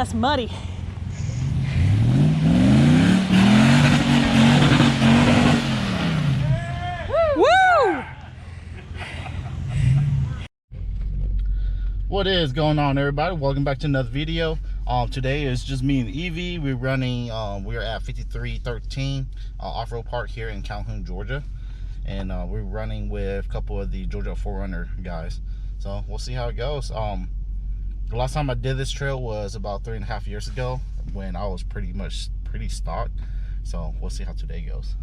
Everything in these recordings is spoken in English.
That's muddy. Woo! What is going on, everybody? Welcome back to another video. Today is just me and Evie. We're running, we're at 5313 off-road park here in Calhoun, Georgia, and we're running with a couple of the Georgia 4runner guys. So we'll see how it goes. The last time I did this trail was about 3.5 years ago when I was pretty stock. So we'll see how today goes.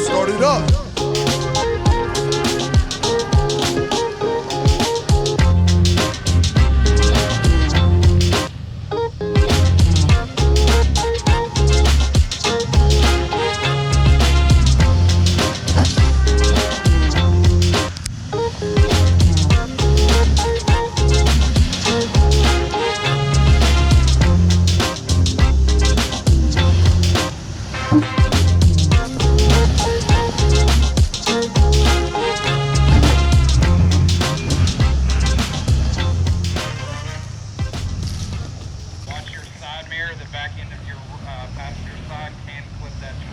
Start it up. The back end of your passenger side can clip that tree.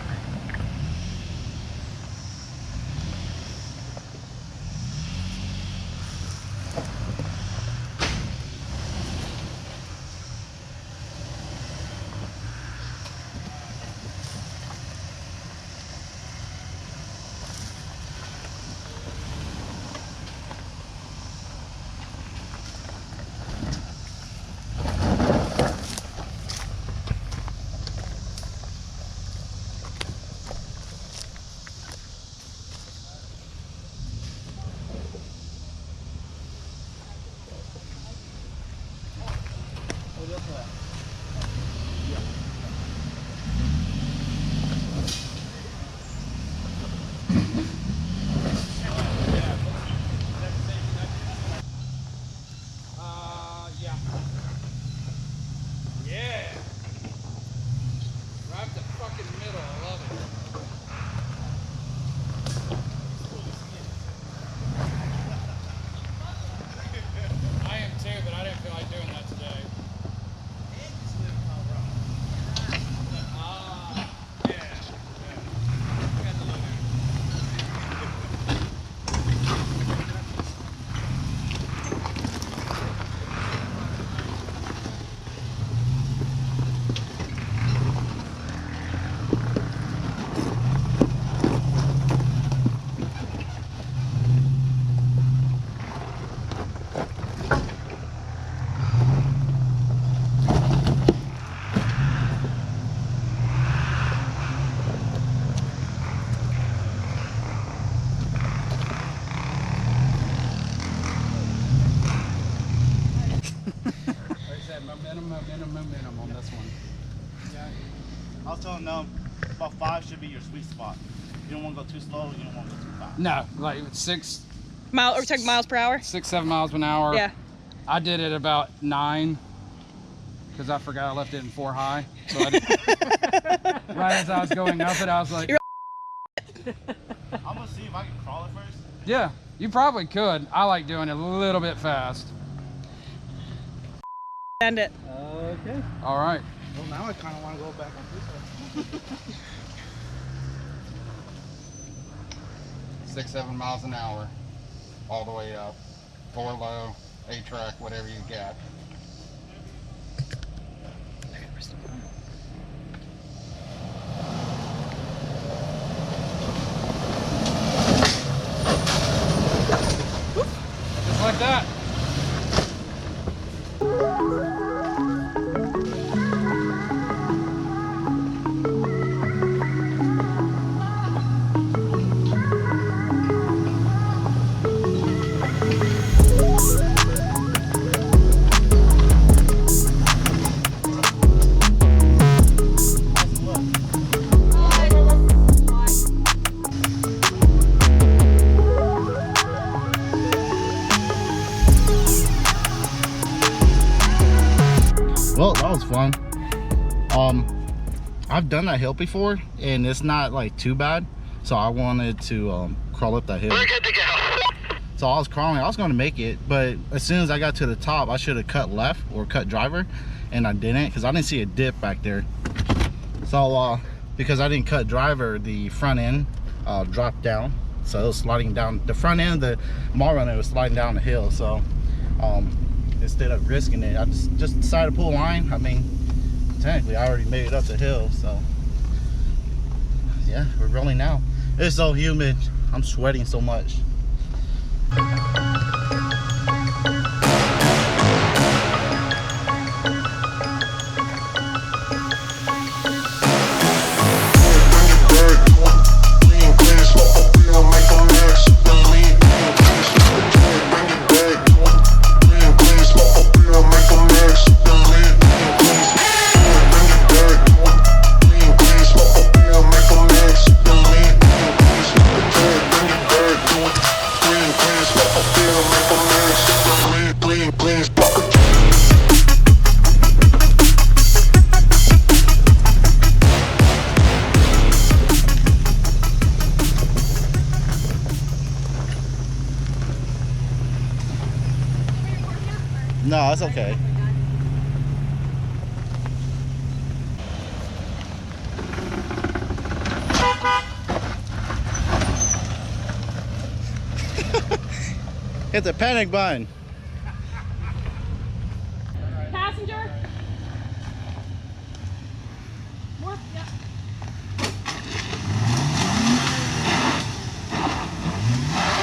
Yeah. Right up the fucking middle. I love it. I am too, but I didn't feel like doing that today. Momentum on this one. Yeah. I was telling them about 5 should be your sweet spot. You don't want to go too slow. You don't want to go too fast. No, like 6 Are we talking miles per hour? 6-7 miles an hour. Yeah. I did it about 9 because I forgot I left it in 4 high. So I right as I was going up it, I was like, I'm gonna see if I can crawl it first. yeah, you probably could. I like doing it a little bit fast. End it. Okay. All right. Well, now I kind of want to go back on this side. 6-7 miles an hour, all the way up. 4 low, 8 track, whatever you got. Just like that. Well, that was fun. I've done that hill before and it's not like too bad, so I wanted to crawl up that hill. We're good to go. So I was crawling, I was going to make it, but as soon as I got to the top I should have cut left or cut driver, and I didn't because I didn't see a dip back there. So because I didn't cut driver, the front end dropped down, so it was sliding down. The front end of the Mallrunner was sliding down the hill, so instead of risking it, I just decided to pull a line. I mean, technically I already made it up the hill, so yeah, we're rolling now. It's so humid, I'm sweating so much. No, that's okay. Hit the panic button. Passenger. More, yeah.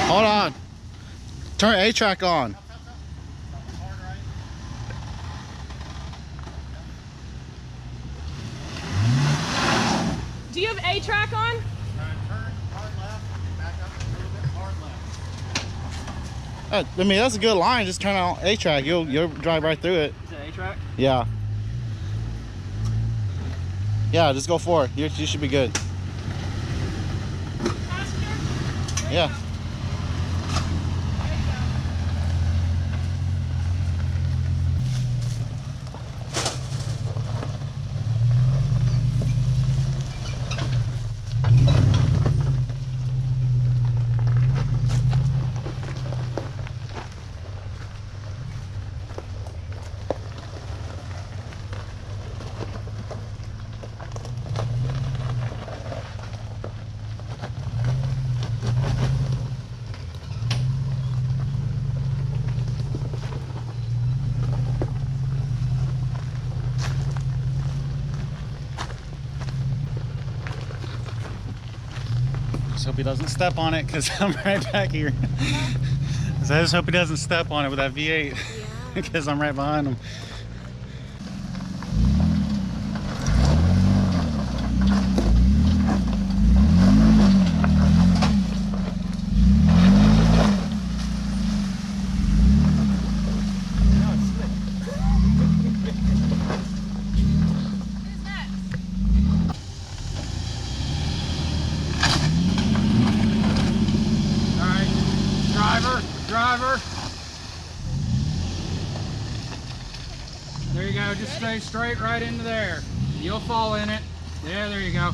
Hold on. Turn A-track on. Do you have A-track on? Turn hard left, back up a little bit, hard left. I mean, that's a good line. Just turn on A-track. You'll drive right through it. Is it A-track? Yeah. Yeah, just go for it. You should be good. Passenger. Yeah. Just hope he doesn't step on it because I'm right back here. So I just hope he doesn't step on it with that V8 because I'm right behind him. Driver. There you go. Just stay straight right into there. You'll fall in it. Yeah, there you go.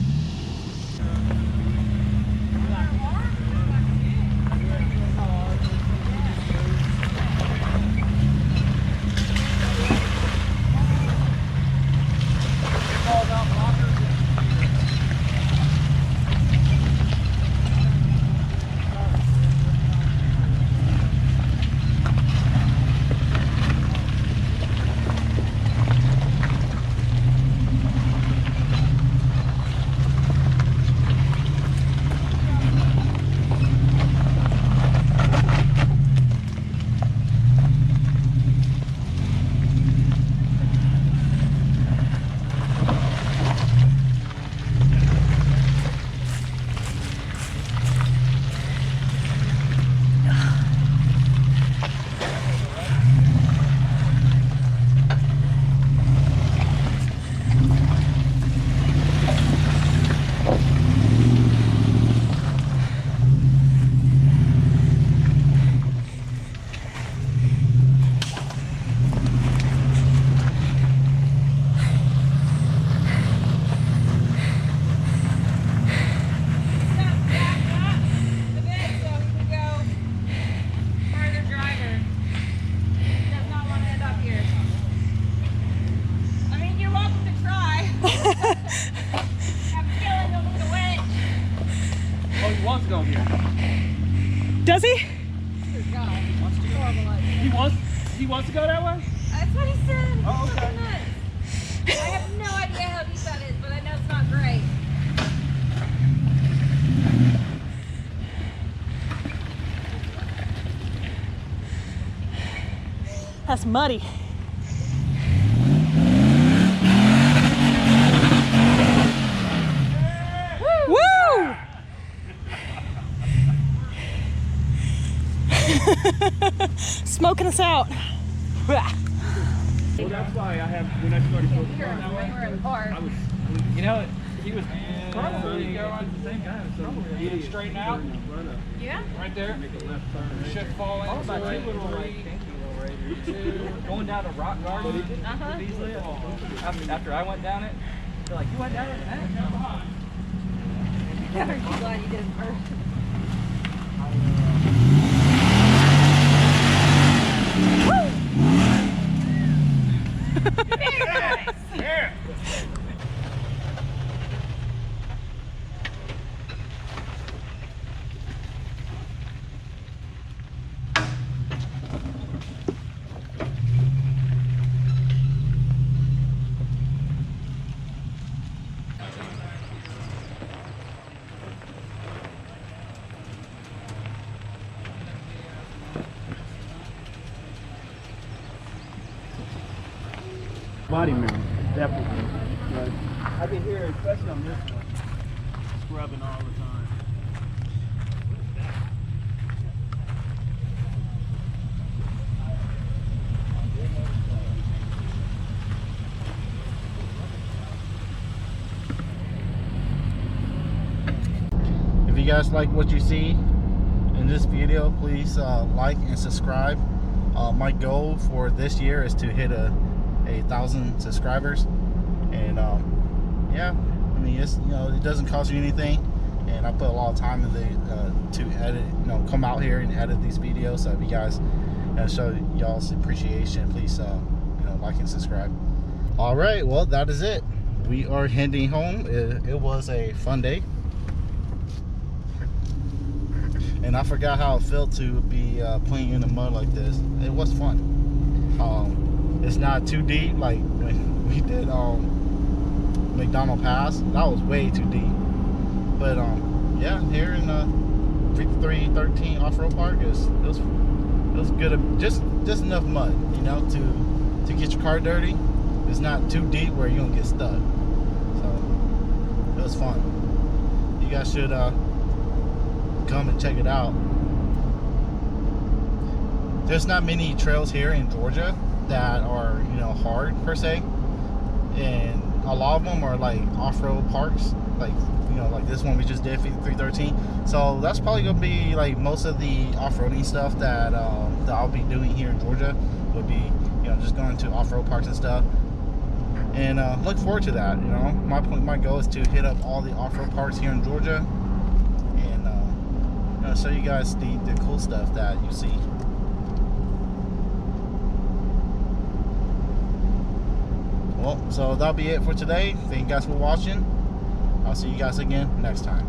Does he? He wants to go that way? That's what he said. Oh, okay. I have no idea how deep that is, but I know it's not great. That's muddy. Woo! Smoking us out. Well, that's why I have, when I started focusing We were in the park. You know, he was probably going the same guy. So he straighten out Yeah? right there. make a left turn. Should fall in. About Three, two little like two. going down a rock garden. Uh-huh. Easily. After I went down it, they're like, you went down it? I'm glad you did it first. Body mirror, definitely. But I can hear, especially on this one, scrubbing all the time. If you guys like what you see in this video, please like and subscribe. My goal for this year is to hit a 1,000 subscribers, and yeah, I mean, it's, you know, it doesn't cost you anything, and I put a lot of time to edit, you know, come out here and edit these videos. So if you guys show y'all's appreciation, please you know, like and subscribe. All right, well, that is it. We are heading home. It was a fun day, and I forgot how it felt to be playing in the mud like this. It was fun. It's not too deep like when we did McDonald Pass. That was way too deep. But yeah, here in 5313 off-road park it was good. Just enough mud, you know, to get your car dirty. It's not too deep where you're gonna get stuck. So it was fun. You guys should come and check it out. There's not many trails here in Georgia that are, you know, hard per se, and a lot of them are like off-road parks, like, you know, like this one we just did, 5313. So that's probably gonna be like most of the off-roading stuff that I'll be doing here in Georgia would be, you know, just going to off-road parks and stuff, and look forward to that. You know, my goal is to hit up all the off-road parks here in Georgia, and you know, show you guys the cool stuff that you see. Well, so that'll be it for today. Thank you guys for watching. I'll see you guys again next time.